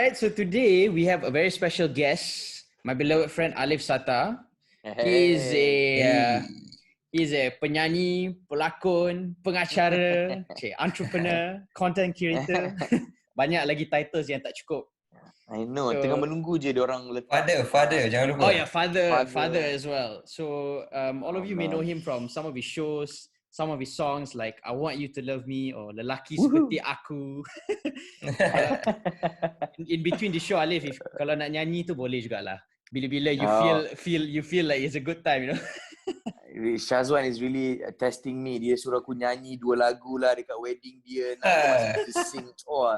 right, so today we have a very special guest, my beloved friend Alif Satar. He's a Hey. he's a penyanyi, pelakon, pengacara, entrepreneur, content creator. Banyak lagi titles yang tak cukup. I know, So- tengah menunggu je diorang letak. Father, jangan lupa. Oh yeah, father as well. So all of Oh, you may know man. him from some of his shows, some of his songs like I Want You to Love Me or Lelaki Woohoo. Seperti Aku. In between the show, Alif, kalau nak nyanyi tu boleh jugalah. Bila-bila you feel like it's a good time, you know. Shazwan is really testing me. Dia suruh aku nyanyi 2 lagu lah dekat wedding dia. Nak aku masih to sing. Oh,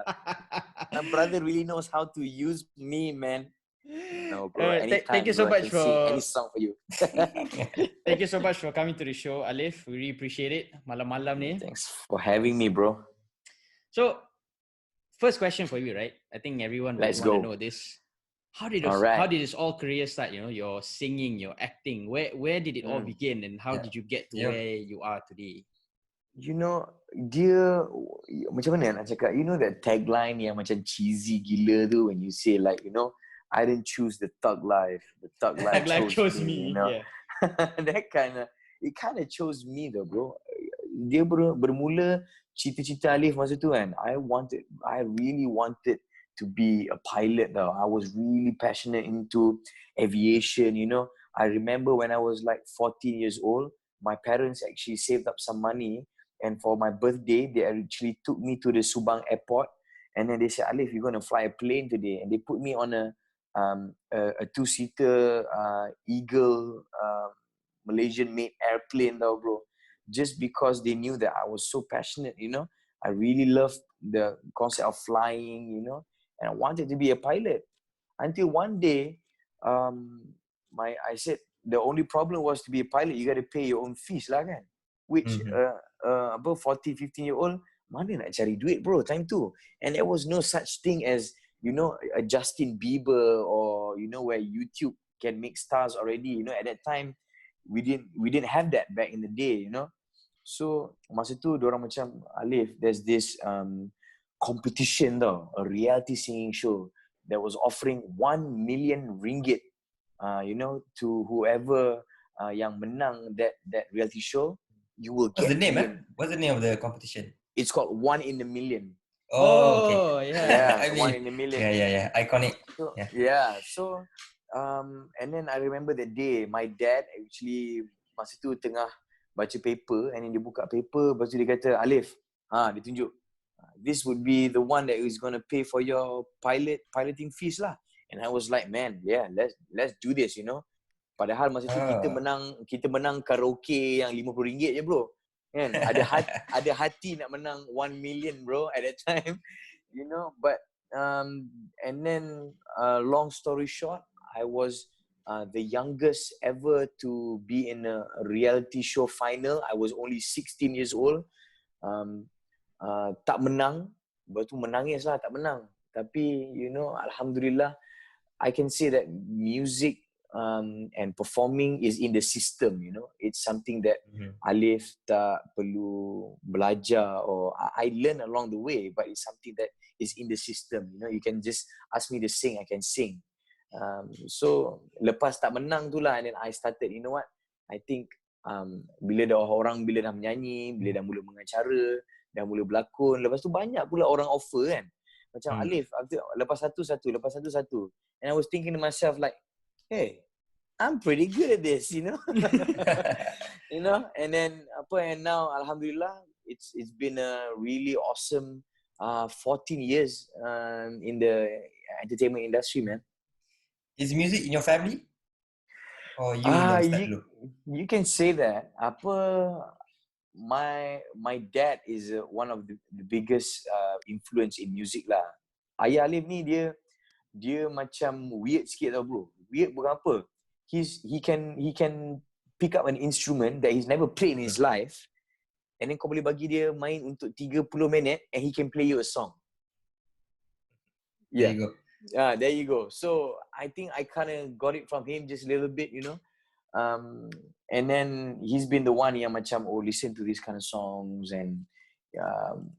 my brother really knows how to use me, man. No, bro. Anytime, thank you so bro, much I can sing for any song for you. thank you so much for coming to the show, Alif. We really appreciate it. Malam-malam ni. Thanks for having me, bro. So, first question for you, right? I think everyone would Let's want to go. know this. How did this all career start? You know, your singing, your acting. Where did it all begin, and how did you get to where you are today? You know, dia macam mana nak cakap? You know that tagline yang macam cheesy gila tu when you say like, you know, I didn't choose the thug life. The thug life, chose me. You know, Yeah. that it kind of chose me though, bro. Dia bermula cita-cita Alif masa tu kan. I really wanted to be a pilot though. I was really passionate into aviation, you know. I remember when I was like 14 years old, my parents actually saved up some money, and for my birthday, they actually took me to the Subang airport, and then they said, Alif, you're going to fly a plane today. And they put me on a 2-seater Eagle Malaysian-made airplane though, bro. Just because they knew that I was so passionate, you know. I really loved the concept of flying, you know. And I wanted to be a pilot. Until one day, I said, the only problem was to be a pilot, you got to pay your own fees lah kan. Which, 14, 15-year-old, mana nak cari duit bro, time tu. And there was no such thing as, you know, a Justin Bieber or, you know, where YouTube can make stars already. You know, at that time, we didn't have that back in the day, you know. So, masa tu, diorang macam, Alif, there's this competition though, a reality singing show that was offering 1 million ringgit, you know, to whoever yang menang that reality show. You will get. What's the name of the competition? It's called 1 in a Million. Oh, okay. Yeah. I mean, 1 in a Million. Yeah. Iconic. So, Yeah. So, and then I remember that day, my dad actually masa tu tengah baca paper, and then dia buka paper, lepas tu dia kata, Alif, dia tunjuk, this would be the one that is going to pay for your piloting fees lah. And I was like, man, yeah, let's do this, you know. Padahal masa tu kita menang karaoke yang RM50 je, bro. Kan? Ada hati nak menang 1 million, bro, at that time. You know, but and then long story short, I was the youngest ever to be in a reality show final. I was only 16 years old. Tak menang, lepas tu menangis lah, tak menang. Tapi, you know, Alhamdulillah, I can say that music and performing is in the system, you know. It's something that Alif tak perlu belajar, or I learn along the way, but it's something that is in the system, you know. You can just ask me to sing, I can sing. So, lepas tak menang tu lah, and then I started, you know what, I think bila dah menyanyi, bila dah mula mengacara, dah mula berlakon, lepas tu banyak pula orang offer kan. Macam Alif, lepas satu. And I was thinking to myself like, hey, I'm pretty good at this, you know. You know, and then and now Alhamdulillah, it's been a really awesome 14 years in the entertainment industry, man. Is music in your family? Or you yang start dulu? You can say that. My dad is one of the biggest influence in music lah. Ayah Alif ni dia macam weird sikit tau, bro. Weird bukan apa. He can pick up an instrument that he's never played in his life, and then kau boleh bagi dia main untuk 30 minit and he can play you a song. There you go. There you go. So I think I kind of got it from him just a little bit, you know. And then he's been the one yang macam, listen to these kind of songs, and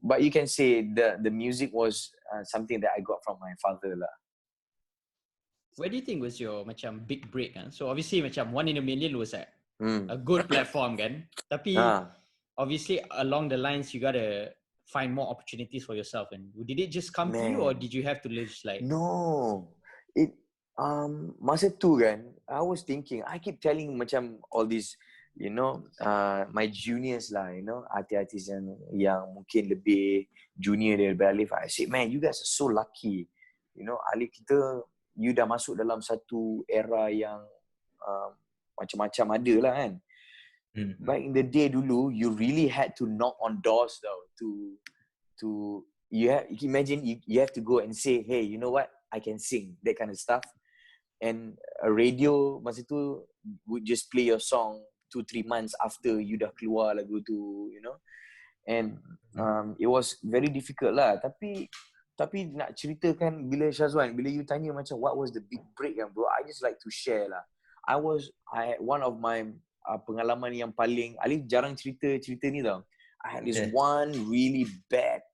But you can say the music was something that I got from my father lah. Where do you think was your macam big break kan? So obviously macam One in a Million was a Hmm. good platform kan? Tapi Ah. obviously along the lines you gotta find more opportunities for yourself, and did it just come to you, or Man. did you have to live like No. It masa tu kan, I was thinking, I keep telling macam all these, you know, my juniors lah, you know, artis-artis yang mungkin lebih junior daripada Alif. I said, man, you guys are so lucky. You know, Alif kita, you dah masuk dalam satu era yang macam-macam ada lah kan. Back in the day dulu, you really had to knock on doors though to imagine you have to go and say, hey, you know what, I can sing, that kind of stuff. And a radio masa tu would just play your song 2-3 months after you dah keluar lagu tu, you know. And it was very difficult lah. Tapi nak ceritakan bila Syazwan, bila you tanya macam what was the big break kan bro, I just like to share lah. One of my pengalaman yang paling, Alif jarang cerita ni tau. I had this one really bad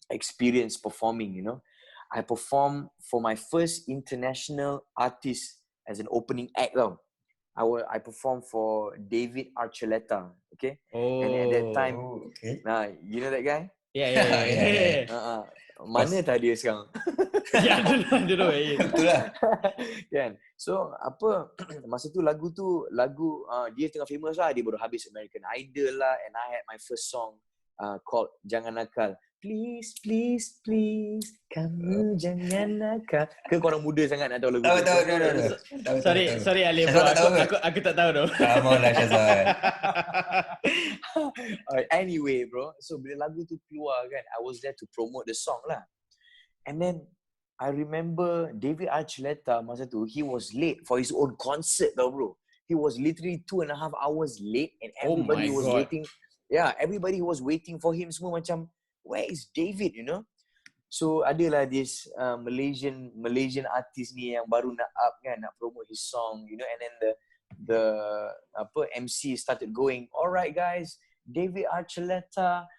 experience performing, you know. I performed for my first international artist as an opening act tau. I performed for David Archuleta, okay? Oh. And at that time, you know that guy? Yeah. Mana tak dia sekarang? Yeah, I don't know. Itulah. Kan? So masa tu lagu dia tengah famous lah, dia baru habis American Idol lah, and I had my first song called Jangan Nakal. Please, please, please, kamu jangan nakal. Ke korang muda sangat nak tahu lagu tu? Tahu. Sorry Alif bro, aku tak tahu tu. Come on lah Syazwan. Anyway bro, so bila lagu tu keluar kan, I was there to promote the song lah. And then I remember David Archuleta masa tu, he was late for his own concert tau bro. He was literally 2.5 hours late, and everybody was waiting. Yeah, everybody was waiting for him semua macam, where is David, you know? So adalah this Malaysian artist ni yang baru nak up kan, nak promote his song, you know, and then the MC started going, alright guys, David Archuleta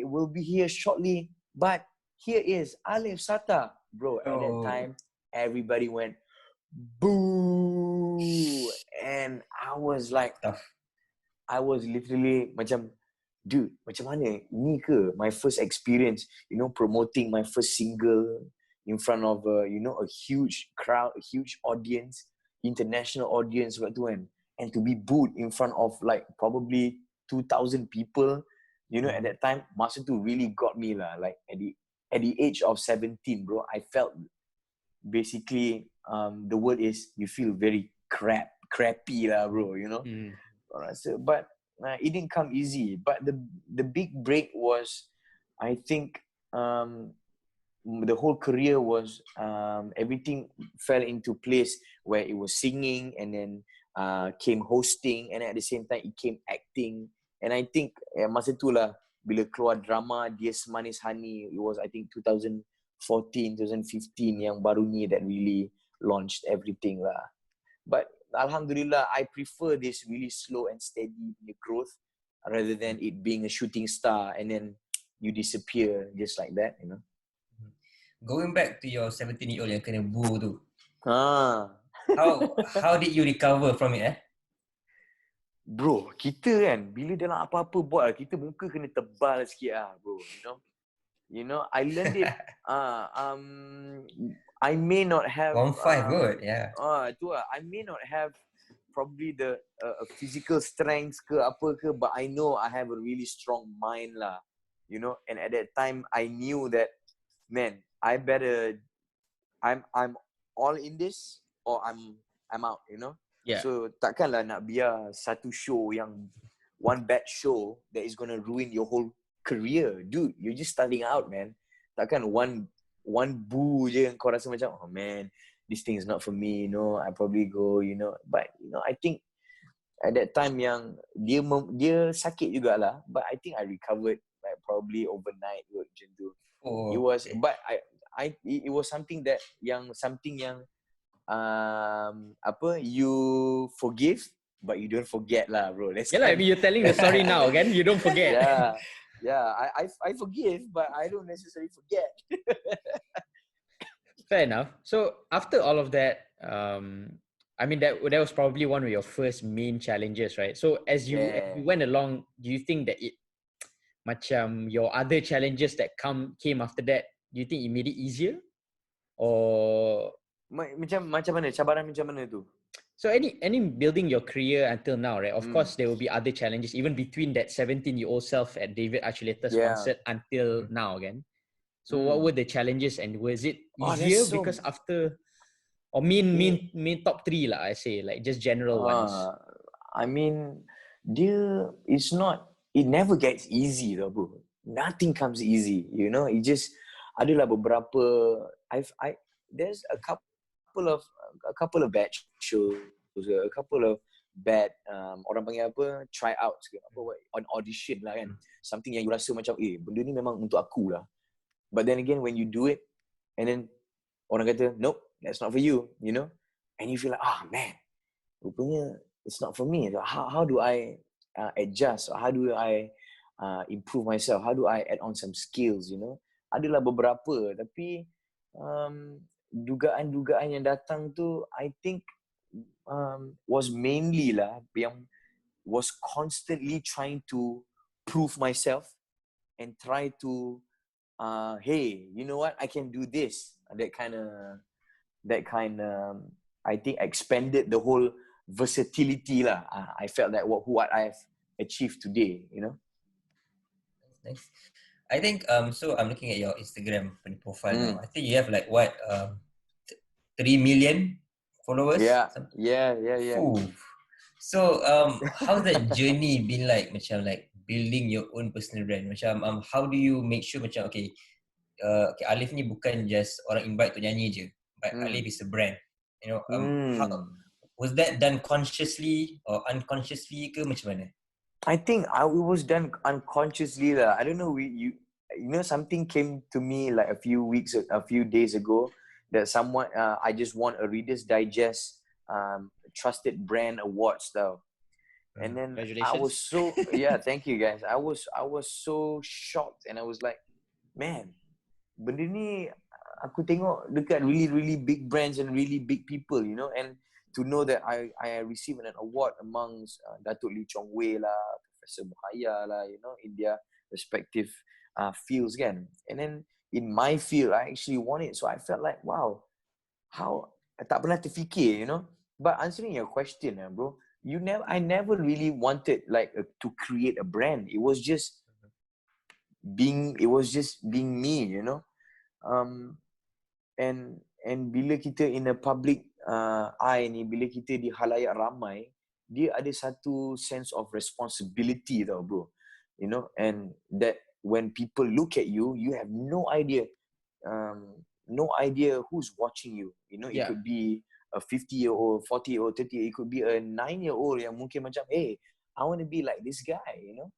will be here shortly, but here is Alif Satar. Bro, at that time, everybody went, boo! And I was like, I was literally macam, dude, macam mana? Ini ke my first experience, you know, promoting my first single in front of a huge crowd, a huge audience, international audience waktu tu kan. And to be booed in front of like probably 2,000 people, you know, at that time, masa tu really got me lah. Like at the age of 17, bro, I felt basically the word is you feel very crappy lah, bro, you know. But it didn't come easy. But the big break was, I think, the whole career was everything fell into place where it was singing, and then came hosting, and at the same time it came acting. And I think masa tu lah bila keluar drama Dia Semanis Hani, it was I think 2014, 2015 yang baru ni that really launched everything lah. But Alhamdulillah, I prefer this really slow and steady growth rather than it being a shooting star and then you disappear just like that, you know. Going back to your 17-year-old yang kena boo tu. Ah. How did you recover from it Bro, kita kan bila dalam apa-apa buat, kita muka kena tebal sikit lah bro, you know, I learned it. I may not have 1-5 good, yeah. Tu lah, I may not have probably the physical strength ke apa ke, but I know I have a really strong mind lah, you know. And at that time I knew that, man, I'm all in this or I'm out, you know. Yeah. So takkanlah nak biar satu show yang one bad show that is gonna ruin your whole career, dude. You're just starting out, man. Takkan one boo je yang kau rasa macam, oh man, this thing is not for me, you know. I probably go, you know. But you know, I think at that time yang dia sakit jugalah, but I think I recovered like probably overnight macam tu. It was, but it was something yang you forgive but you don't forget lah, bro. Yeah, like you're telling the story now, kan? You don't forget. Yeah. Yeah, I forgive, but I don't necessarily forget. Fair enough. So after all of that, I mean that was probably one of your first main challenges, right? So as you Yeah. went along, do you think that it macam your other challenges that came after that, do you think it made it easier? Or Macam mana? Cabaran macam mana tu? so any building your career until now, right? Of Hmm. course, there will be other challenges, even between that 17-year-old self at David Archulator's Yeah. concert until now again. So Hmm. what were the challenges, and was it Oh, easier that's so. because after, or main top three lah, I say, like just general ones. I mean, it never gets easy though, bro. Nothing comes easy, you know. It just, adalah beberapa, there's a couple of bad shows, a couple of bad, orang panggil apa, tryouts ke, apa, on audition lah kan. Something yang you rasa macam, benda ni memang untuk aku lah. But then again, when you do it, and then orang kata, nope, that's not for you, you know. And you feel like, man, rupanya it's not for me. How do I adjust? How do I improve myself? How do I add on some skills, you know? Adalah beberapa, tapi dugaan-dugaan yang datang tu, I think was mainly lah, yang was constantly trying to prove myself and try to, hey, you know what? I can do this. That kind of, I think, expanded the whole versatility lah. I felt that what I've achieved today, you know. Nice. I think so I'm looking at your Instagram profile now. I think you have like what 3 million followers. Yeah. Ooh. So how's that journey been like? Macam like building your own personal brand. Macam how do you make sure macam okay, Alif ni bukan just orang invite untuk nyanyi je, but Alif is a brand. You know, how was that done consciously or unconsciously ke macam mana? I think it was done unconsciously lah. I don't know. You know, something came to me like a few days ago that someone I just won a Reader's Digest trusted brand awards though. And then I was so thank you guys. I was so shocked, and I was like, man, benda ni aku tengok dekat really really big brands and really big people, you know, and to know that I received an award amongst Datuk Lee Chong Wei lah, Professor Muhaya lah, you know, in their respective fields kan. And then in my field, I actually won it. So I felt like, wow, how, tak pernah terfikir, you know. But answering your question, bro, I never really wanted like to create a brand. It was just being me, you know. And bila kita in a public eye ni, bila kita di halayak ramai, dia ada satu sense of responsibility tau, bro, you know. And that when people look at you, you have no idea who's watching you, you know. It could be a 50-year-old, 40-year-old, 30-year-old, it could be a 9-year-old yang mungkin macam, hey, I want to be like this guy, you know.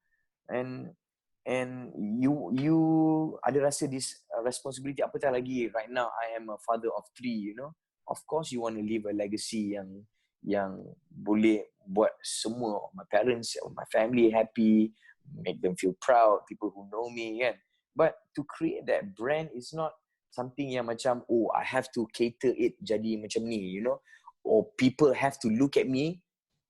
And you ada rasa this responsibility, apatah lagi right now I am a father of 3, you know. Of course you want to leave a legacy yang boleh buat semua, my parents, my family happy, make them feel proud, people who know me kan. But to create that brand is not something yang macam, I have to cater it jadi macam ni, you know, or people have to look at me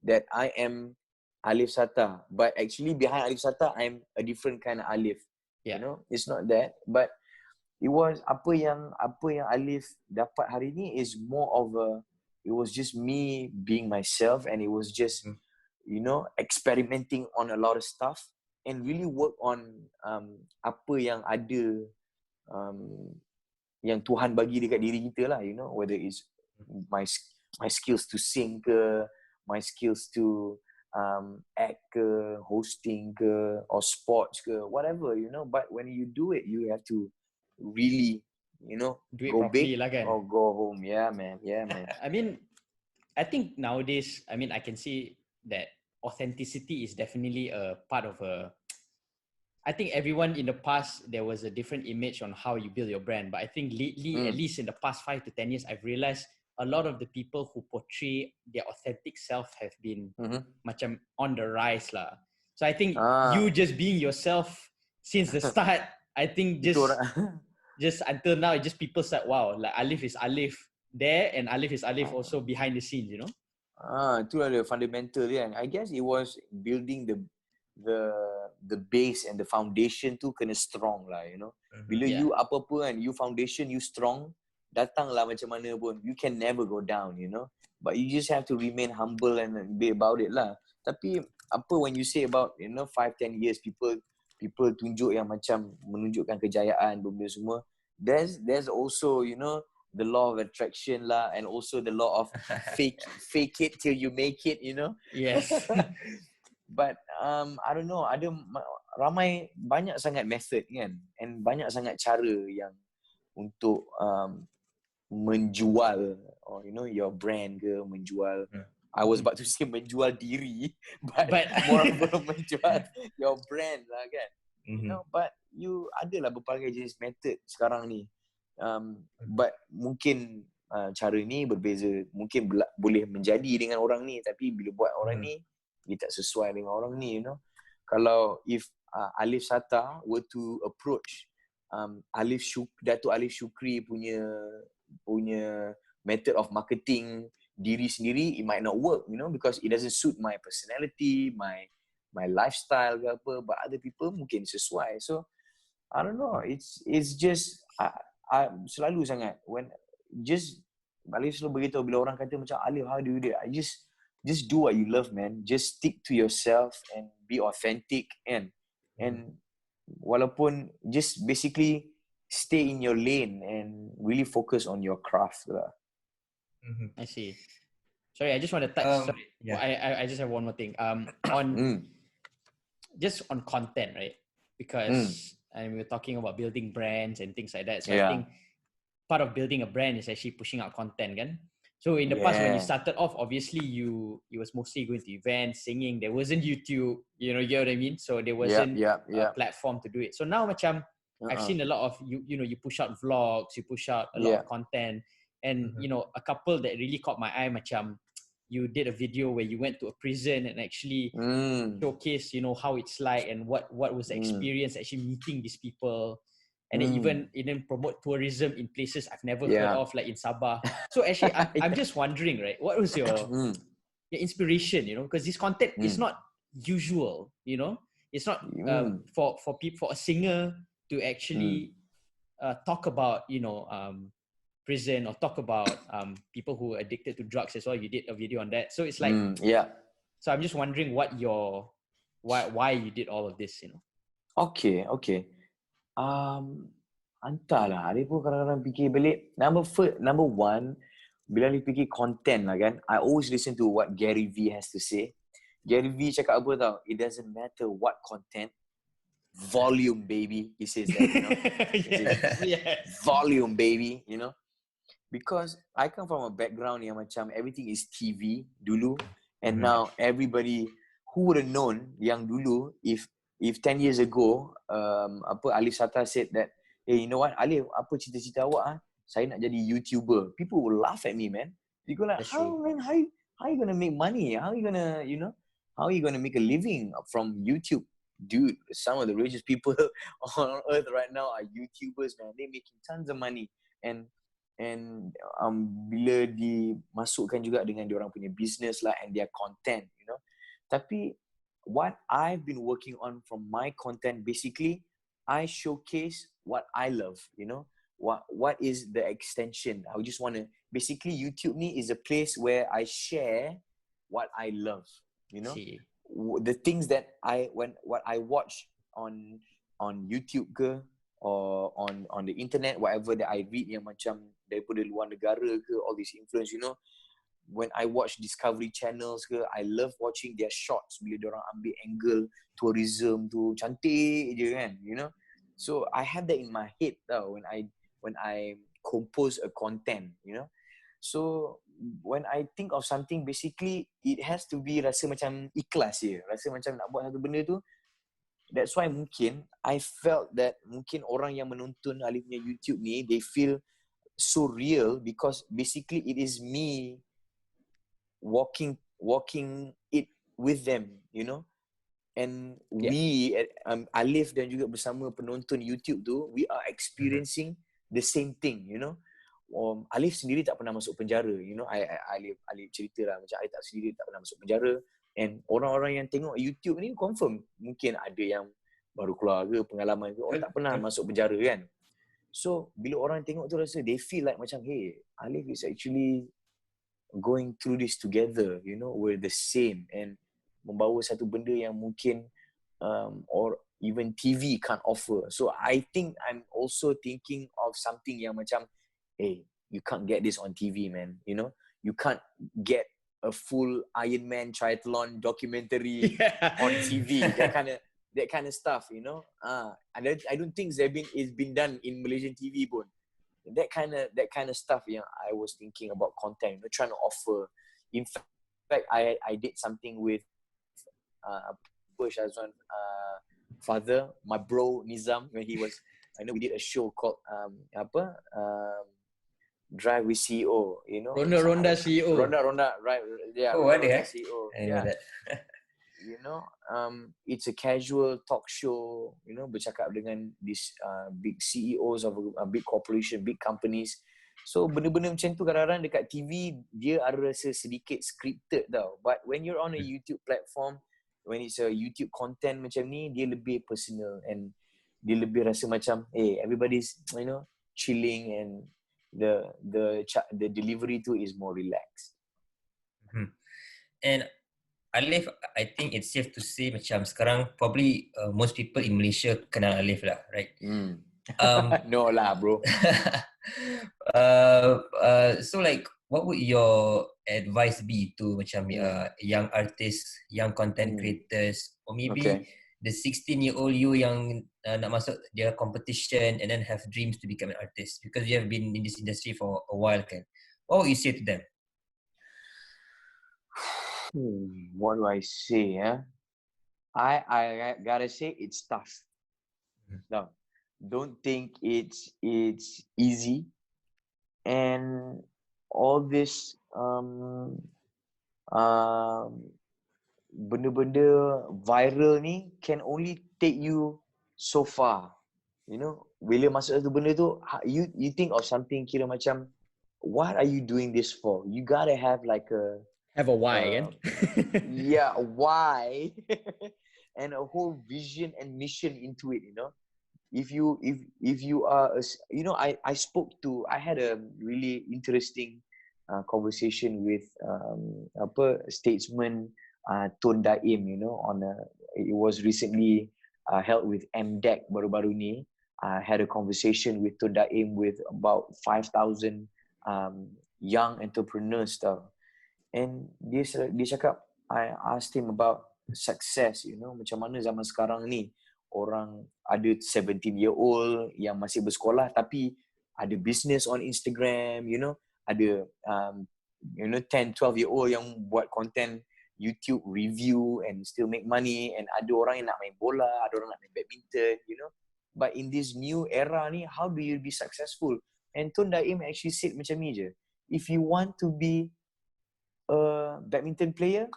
that I am Alif Satar, but actually behind Alif Satar, I'm a different kind of Alif. You know, it's not that, but it was apa yang Alif dapat hari ni is more of it was just me being myself, and it was just, you know, experimenting on a lot of stuff and really work on apa yang ada, yang Tuhan bagi dekat diri kita lah, you know, whether it's my skills to sing ke, my skills to act ke, hosting ke, or sports ke, whatever, you know. But when you do it, you have to really, you know, do it go properly big lah kan? or go home. Yeah, man. I mean, I think nowadays, I mean, I can see that authenticity is definitely a part of I think everyone in the past, there was a different image on how you build your brand. But I think lately, at least in the past 5 to 10 years, I've realized a lot of the people who portray their authentic self have been macam on the rise lah. So I think you just being yourself since the start, I think Itu orang. just until now, just people start, wow, like Alif is Alif there and Alif is Alif also behind the scenes, you know? Itulah the fundamental dia kan. I guess it was building the base and the foundation tu kena strong lah, you know. Bila Yeah. you apa-apa kan, you foundation you strong, datanglah macam mana pun, you can never go down, you know. But you just have to remain humble and be about it lah. Tapi apa when you say about, you know, 5-10 years people tunjuk yang macam menunjukkan kejayaan benda semua, there's also, you know, the law of attraction lah, and also the law of fake it till you make it, you know. Yes. But I don't know, ada ramai banyak sangat method kan, and banyak sangat cara yang untuk menjual, or you know, your brand ke, menjual. I was about to say menjual diri, but more of a menjual your brand lah kan. You know, but you adalah berbagai jenis method sekarang ni. But mungkin cara ni berbeza, mungkin boleh menjadi dengan orang ni, tapi bila buat orang ni dia tak sesuai dengan orang ni, you know. Kalau if Alif Satar were to approach Datuk Alif Shukri punya method of marketing diri sendiri, it might not work, you know, because it doesn't suit my personality, my lifestyle ke apa, but other people mungkin sesuai. So I don't know, it's just I selalu sangat when just Alif selalu beritahu bila orang kata macam Alif, how do you do it? I just do what you love, man. Just stick to yourself and be authentic, and walaupun just basically stay in your lane and really focus on your craft lah. I see. Sorry, I just want to touch. I just have one more thing. On just on content, right? Because we're talking about building brands and things like that. So I think part of building a brand is actually pushing out content, kan? So in the past, when you started off, obviously it was mostly going to events, singing. There wasn't YouTube, you know what I mean? So there wasn't a platform to do it. So now, macam I've seen a lot of you know, you push out vlogs, you push out a lot of content, and you know, a couple that really caught my eye, macam you did a video where you went to a prison and actually showcase, you know, how it's like and what was the experience actually meeting these people. And then even promote tourism in places I've never heard of, like in Sabah. So actually, I'm just wondering, right? What was your inspiration? You know, because this content is not usual. You know, it's not for people, for a singer to actually talk about, you know, prison, or talk about people who are addicted to drugs as well. You did a video on that, so it's like So I'm just wondering why you did all of this. You know. Okay. Entahlah, Alif pun kadang-kadang fikir balik. Number one, bila Alif fikir content lah kan, I always listen to what Gary V has to say. Gary V cakap apa tau? It doesn't matter what content, volume baby. He says that, you know. Volume baby, you know. Because I come from a background yang macam everything is TV dulu, and now everybody, who would have known yang dulu, if 10 years ago, Alif Satar said that, hey, you know what, Alif, apa cita-cita awak? Saya nak jadi YouTuber. People will laugh at me, man. They go like, how you gonna make money? How you gonna, you know, how you gonna make a living from YouTube? Dude, some of the richest people on earth right now are YouTubers, man. They're making tons of money. And bila dimasukkan juga dengan diorang punya business lah and their content, you know. Tapi what I've been working on from my content, basically, I showcase what I love, you know. What is the extension? I just want to, basically, YouTube ni is a place where I share what I love, you know. The things that what I watch on YouTube ke, or on the internet, whatever that I read yang macam daripada luar negara ke, all these influence, you know. When I watch Discovery channels ke, I love watching their shots bila diorang ambil angle tourism tu, cantik je kan, you know. So I have that in my head tau when I compose a content, you know. So when I think of something, basically it has to be rasa macam ikhlas je, rasa macam nak buat satu benda tu. That's why mungkin I felt that mungkin orang yang menonton Alif punya YouTube ni, they feel so real because basically it is me walking it with them, you know. And Yeah. we, Alif dan juga bersama penonton YouTube tu, we are experiencing the same thing, you know. Alif sendiri tak pernah masuk penjara, you know. Alif cerita lah macam I tak sendiri tak pernah masuk penjara. And orang-orang yang tengok YouTube ni confirm mungkin ada yang baru keluar ke pengalaman ke, tak pernah masuk penjara kan. So bila orang tengok tu rasa they feel like macam, hey, Alif is actually going through this together, you know, we're the same, and membawa satu benda yang mungkin or even TV can't offer. So I think I'm also thinking of something yang macam, hey, you can't get this on TV, man. You know, you can't get a full Iron Man triathlon documentary on TV. That kind of stuff, you know. I don't think it's been done in Malaysian TV, pun. That kind of stuff. Yeah, I was thinking about content, you know, trying to offer. In fact, I did something with Shazwan father, my bro Nizam, when he was, I know we did a show called Drive with CEO, you know. Ronda CEO. Ronda, right? Yeah, Ronda CEO. I know that. You know, it's a casual talk show, you know, bercakap dengan these big CEOs of a big corporation, big companies. So benda-benda macam tu kadang-kadang dekat TV dia ada rasa sedikit scripted tau. But when you're on a YouTube platform, when it's a YouTube content macam ni, dia lebih personal and dia lebih rasa macam, hey, everybody's, you know, chilling, and the delivery tu is more relaxed. And Alif, I think it's safe to say macam sekarang probably most people in Malaysia kenal Alif lah, right? No lah, bro. So like, what would your advice be to macam young artists, young content creators, or maybe the 16-year-old you yang nak masuk their competition and then have dreams to become an artist, because you have been in this industry for a while, kan? What would you say to them? What do I say? I gotta say it's tough. No, don't think it's easy, and all this benda-benda viral ni can only take you so far. You know, bila masuk satu benda tu, you think of something kira macam, what are you doing this for? You gotta have like a why, kan? Yeah, a why and a whole vision and mission into it, you know. If you are you know, I had a really interesting conversation with statesman Tun Daim, you know, it was recently held with MDEC baru-baru ni. I had a conversation with Tun Daim with about 5,000 young entrepreneurs tau. And dia cakap, I asked him about success, you know, macam mana zaman sekarang ni orang ada 17-year-old yang masih bersekolah tapi ada business on Instagram, you know, ada 10, 12-year-old yang buat content YouTube review and still make money, and ada orang yang nak main bola, ada orang nak main badminton, you know. But in this new era ni, how do you be successful? And Tun Daim actually said macam ni je, if you want to be a badminton player,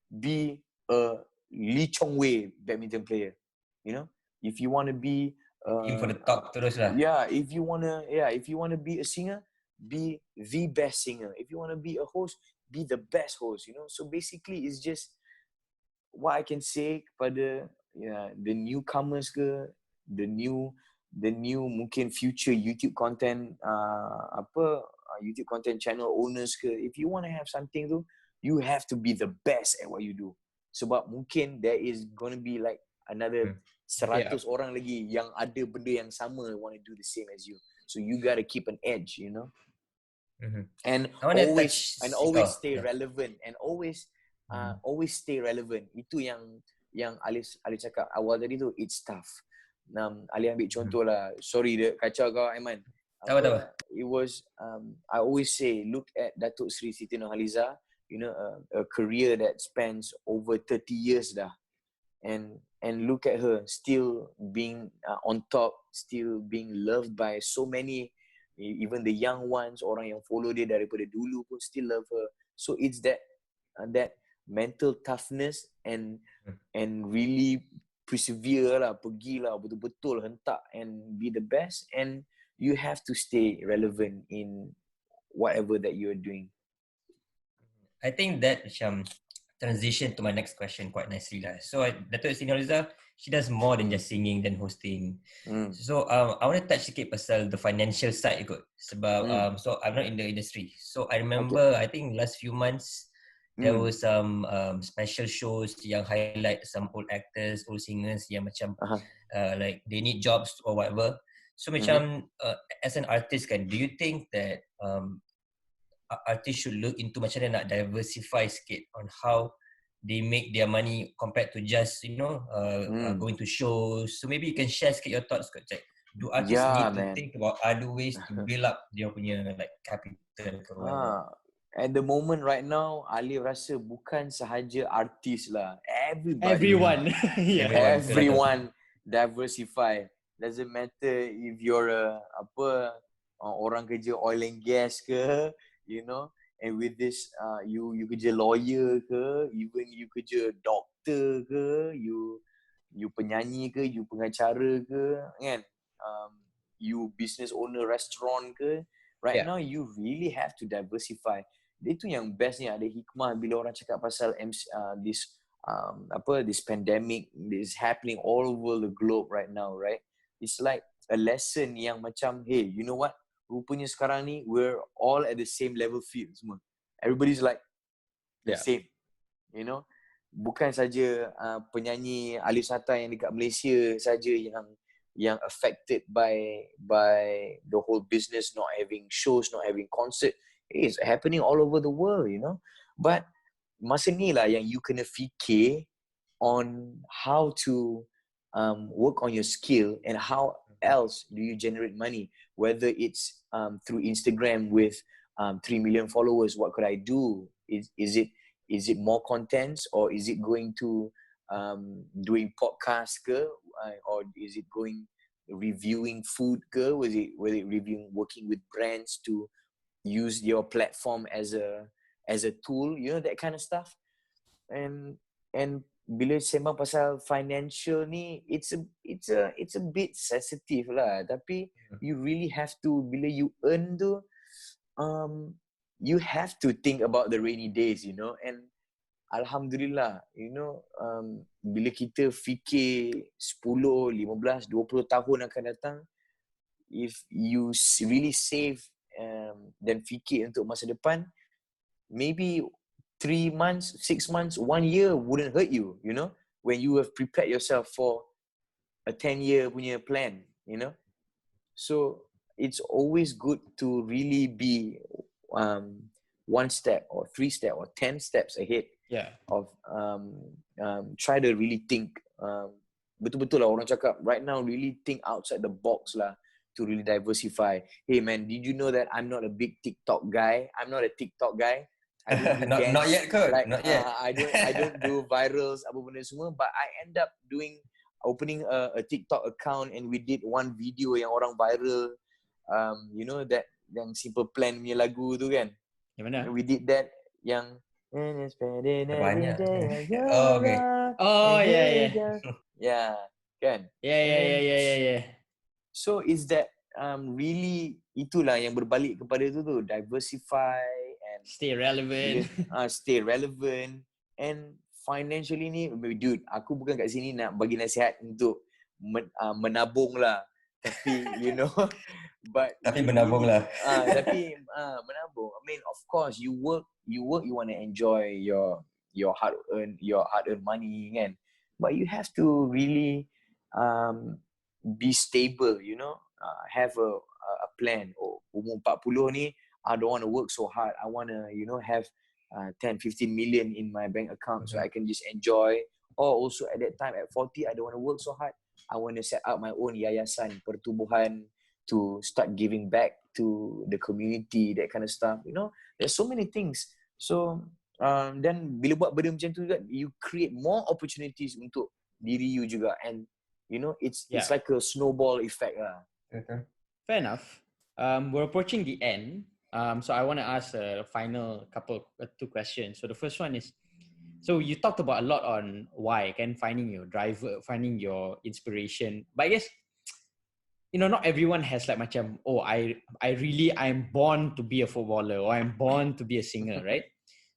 be a Lee Chong Wei badminton player, you know. If you want to be aim for the top terus lah. if you want to be a singer, be the best singer. If you want to be a host, be the best host, you know. So basically it's just what I can say kepada the newcomers ke, the new mungkin future YouTube content YouTube content channel owners ke, if you want to have something tu, you have to be the best at what you do. Sebab mungkin there is going to be like another 100 orang lagi yang ada benda yang sama, want to do the same as you. So you got to keep an edge, you know. And always stay relevant, and always stay relevant. Itu yang Alif cakap awal tadi tu, it's tough. Alif ambil contoh lah. Sorry dia kacau kau, Aiman. It was I always say, look at Datuk Sri Siti Nurhaliza, you know, a career that spans over 30 years dah, and look at her still being on top, still being loved by so many, even the young ones, orang yang follow dia daripada dulu pun still love her. So it's that mental toughness and really persevere lah, pergilah betul-betul hentak and be the best, and you have to stay relevant in whatever that you're doing. I think that macam transition to my next question quite nicely lah. So Dato' Siti Nurhaliza, she does more than just singing dan hosting. So I want to touch sikit pasal the financial side kot. Sebab so I'm not in the industry. So I remember I think last few months there was some special shows yang highlight some old actors, old singers yang macam like they need jobs or whatever. So macam as an artist kan, do you think that artists should look into macam mana nak diversify sikit on how they make their money compared to just going to shows? So maybe you can share sikit your thoughts kot. Like, do artists need to think about other ways to build up dia punya like capital ke whatever? At the moment right now, Alif rasa bukan sahaja artis lah. Everyone. Everyone diversify. Doesn't matter if you're orang kerja oil and gas ke, you know, and with this you kerja lawyer ke, even you kerja doktor ke, you penyanyi ke, you pengacara ke, kan, you business owner restaurant ke, right now you really have to diversify. Itu yang best ni, ada hikmah bila orang cakap pasal this pandemic is happening all over the globe right now, right? It's like a lesson yang macam, hey, you know what? Rupanya sekarang ni we're all at the same level field semua. Everybody's like the same, you know. Bukan saja penyanyi Alif Satar yang dekat Malaysia saja yang affected by the whole business, not having shows, not having concert. It's happening all over the world, you know. But masa ni lah yang you kena fikir on how to work on your skill and how else do you generate money, whether it's through Instagram with 3 million followers. What could I do? Is it more contents, or is it going to doing podcast ke, or is it going reviewing food ke? Was it reviewing, working with brands to use your platform as a tool, you know, that kind of stuff. And bila sembang pasal financial ni, it's a bit sensitive lah, tapi you really have to, bila you earn tu, you have to think about the rainy days, you know. And alhamdulillah, you know, bila kita fikir 10, 15, 20 tahun akan datang, if you really save dan fikir untuk masa depan, maybe 3 months, 6 months, 1 year wouldn't hurt you, you know, when you have prepared yourself for a 10-year punya plan, you know. So it's always good to really be 1 step or 3 steps or 10 steps ahead of try to really think, betul-betul lah orang cakap right now, really think outside the box lah, to really diversify. Hey man, did you know that I'm not a big TikTok guy? I'm not a TikTok guy. I don't do dance. Not yet kot. Like, not yet. I don't do virals, apa benda semua. But I end up opening a TikTok account, and we did one video yang orang viral. You know that yang Simple Plan punya lagu tu kan? Yang mana? We did that yang banyak. Okay. Oh yeah. Yeah, kan? Yeah. So is that really itulah yang berbalik kepada tu, diversify and stay relevant. Stay relevant, and financially ni, dude, aku bukan kat sini nak bagi nasihat untuk menabung lah, tapi you know, but tapi menabung lah. Tapi menabung. I mean, of course, you work, you want to enjoy your hard earned money kan, but you have to really be stable, you know, have a plan. Umur 40 ni, I don't want to work so hard. I want to, you know, have 10-15 million in my bank account so I can just enjoy. Or also at that time at 40, I don't want to work so hard. I want to set up my own yayasan pertubuhan to start giving back to the community, that kind of stuff. You know, there's so many things. So then bila buat benda macam tu juga, you create more opportunities untuk diri you juga, and you know, it's like a snowball effect lah. Okay. Fair enough. We're approaching the end. So I want to ask a final 2 questions. So the first one is, So you talked about a lot on why, finding your driver, finding your inspiration. But I guess, not everyone has like macam, oh, I'm born to be a footballer or I'm born to be a singer, right?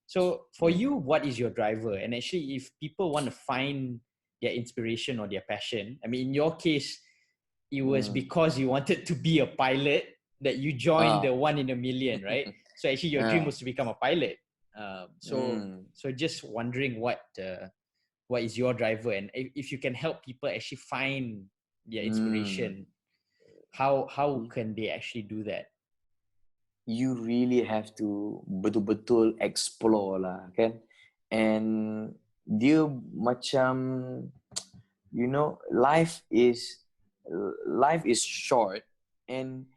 So for you, what is your driver? And actually, if people want to find their inspiration or their passion, I mean, in your case, it was because you wanted to be a pilot that you joined the 1 in a million, right? So actually, your dream was to become a pilot. So just wondering what is your driver, and if you can help people actually find their inspiration, how can they actually do that? You really have to betul-betul explore lah, kan? And dia macam, life is short, and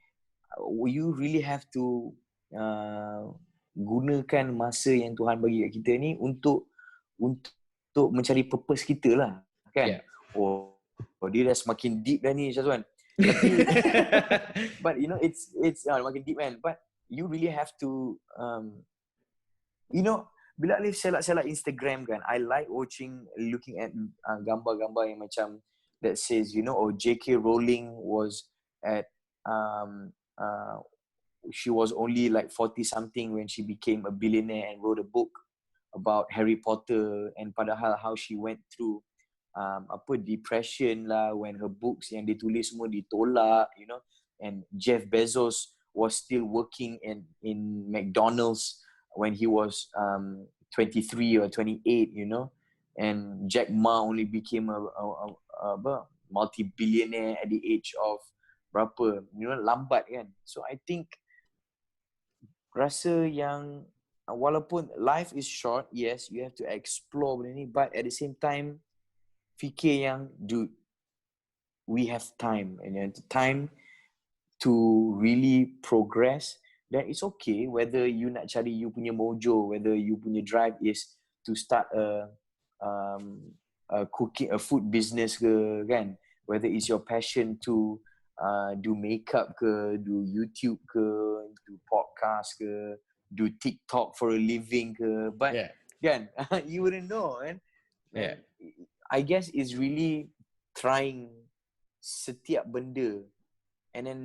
you really have to gunakan masa yang Tuhan bagi kat kita ni untuk mencari purpose kita lah, kan? Oh, dia dah semakin deep dah ni, Syazwan. Tapi but it's makin deep, man. But you really have to bila Alif selak Instagram kan, I like looking at gambar-gambar yang macam that says, J.K. Rowling was at she was only like 40 something when she became a billionaire and wrote a book about Harry Potter, and padahal how she went through depression lah when her books yang dia tulis semua ditolak, and Jeff Bezos was still working in McDonald's when he was 23 or 28, and Jack Ma only became a multi-billionaire at the age of berapa, lambat kan. So I think rasa yang walaupun life is short, yes, you have to explore benda ni, but at the same time fikir yang, dude, we have time, and time to really progress. Then it's okay whether you nak cari you punya mojo, whether you punya drive is to start a food business ke, kan? Whether it's your passion to do makeup ke, do YouTube ke, do podcast ke, do TikTok for a living ke, but kan, you wouldn't know, kan? Yeah. I guess it's really trying setiap benda, and then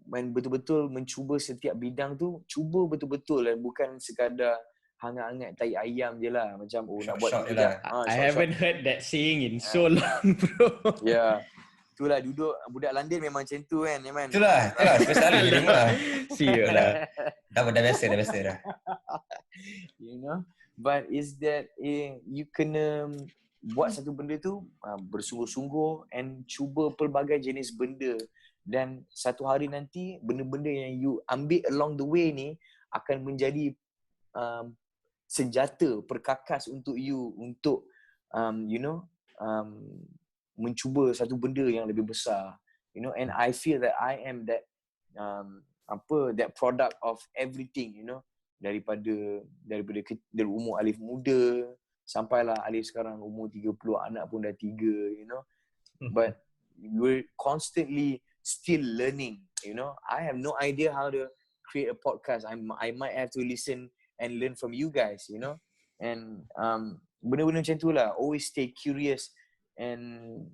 when betul-betul mencuba setiap bidang tu, cuba betul-betul lah, bukan sekadar hangat-hangat tai ayam je lah, macam nak buat sekejap. I haven't heard that saying in so long, bro. Yeah. Itulah duduk budak London memang macam tu kan, Eman. Itulah selalu di rumah. Sial lah. Dah biasa dah. But is that you kena buat satu benda tu bersungguh-sungguh and cuba pelbagai jenis benda, dan satu hari nanti benda-benda yang you ambil along the way ni akan menjadi senjata perkakas untuk you untuk mencuba satu benda yang lebih besar, and I feel that I am that that product of everything, daripada umur Alif muda sampailah Alif sekarang umur 30, anak pun dah 3, but we're constantly still learning, I have no idea how to create a podcast. I might have to listen and learn from you guys, and benda-benda macam tu lah. Always stay curious and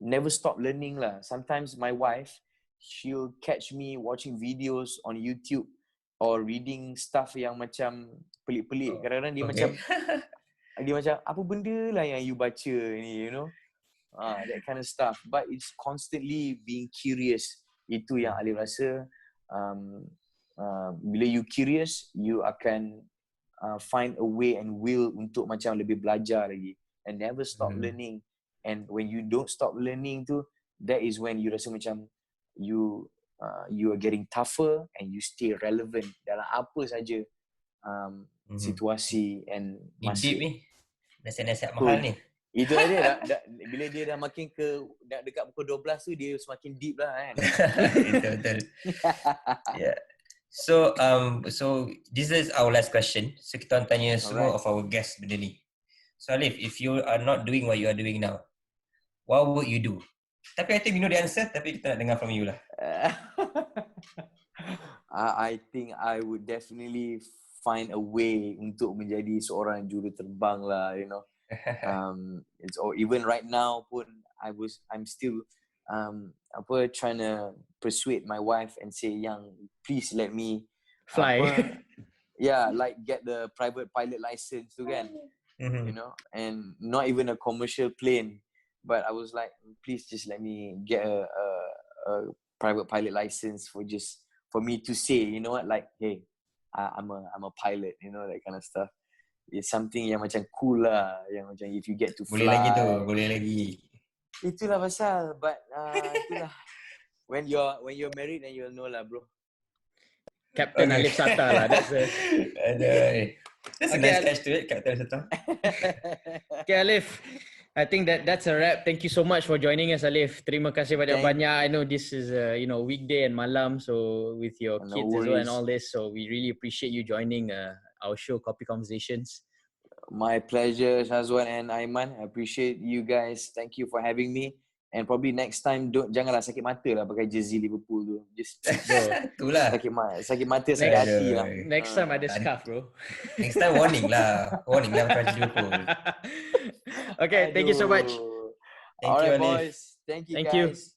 never stop learning lah. Sometimes my wife, she'll catch me watching videos on YouTube or reading stuff yang macam pelik-pelik. Kadang-kadang dia macam apa benda lah yang you baca ni, that kind of stuff. But it's constantly being curious. Itu yang Alif rasa bila you curious, you akan find a way and will untuk macam lebih belajar lagi, and never stop learning. And when you don't stop learning tu, that is when you rasa macam you are getting tougher and you stay relevant dalam apa saja situasi and masa. Deep ni nasihat-nasihat mahal ni. Itu dia bila dia dah makin dekat pukul 12 tu, dia semakin deep lah kan. Betul. Yeah. So this is our last question. So kita tanya semua of our guests benda ni. So Alif, if you are not doing what you are doing now, what would you do? Tapi I think we know the answer, tapi kita nak dengar from you lah. I think I would definitely find a way untuk menjadi seorang juruterbang lah, you know. It's or even right now pun I'm still trying to persuade my wife and say, yang please let me Fly. like get the private pilot license tu kan, you know, and not even a commercial plane, but I was like, please just let me get a private pilot license for me to say, you know what, like, hey, I'm a pilot, you know, that kind of stuff. It's something yang macam cool lah, yang macam if you get to fly. Boleh lagi. Itulah pasal, but itulah. When you're married, then you'll know lah, bro. Captain Alif Satar lah. That's a nice catch to it, Captain Satar. Okay, Alif. I think that's a wrap. Thank you so much for joining us, Alif. Terima kasih banyak-banyak. I know this is weekday and malam, so with your kids as well and all this, so we really appreciate you joining our show, Kopi Conversations. My pleasure, Shazwan and Aiman. I appreciate you guys. Thank you for having me. And probably next time, janganlah sakit mata lah pakai jersey Liverpool tu. Just itulah. Sakit mata, sakit hati lah. Next time ada scarf, bro. Next time warning lah pakai Liverpool. Okay, thank you so much. Thank you, Alif. Boys. Thank you, guys.